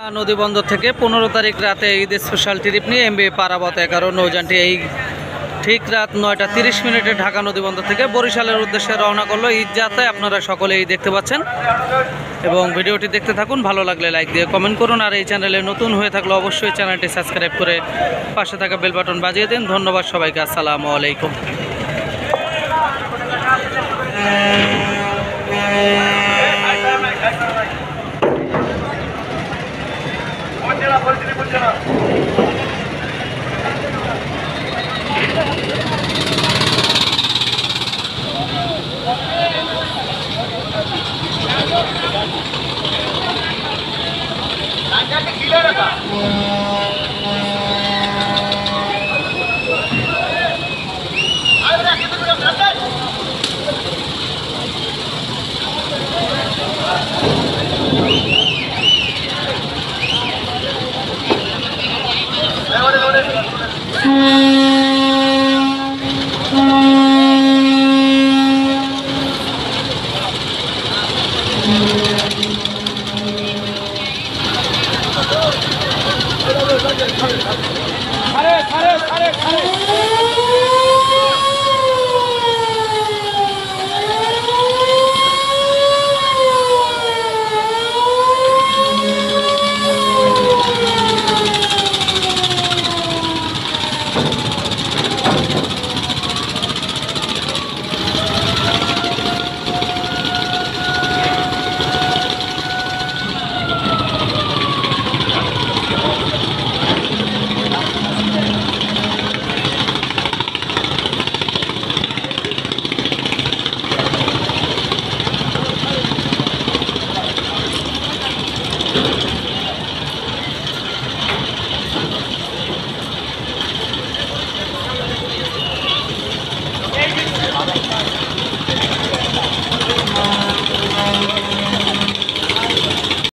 নদীবন্দর থেকে 15 তারিখ রাতে ঈদ স্পেশাল ট্রিপ নিয়ে এমবি পারাবত 11 নৌযানটি এই ঠিক রাত 9টা 30 মিনিটে ঢাকা নদীবন্দর থেকে বরিশালের উদ্দেশ্যে রওনা করলো। ঈদ যাত্রায় আপনারা সকলেই দেখতে পাচ্ছেন এবং ভিডিওটি দেখতে থাকুন। ভালো লাগলে লাইক দিয়ে কমেন্ট করুন, আর এই চ্যানেলে নতুন হয়ে থাকলে অবশ্যই চ্যানেলটি সাবস্ক্রাইব করে পাশে থাকা বেল বাটন বাজিয়ে দিন। ধন্যবাদ সবাইকে। আসসালামু আলাইকুম। আরে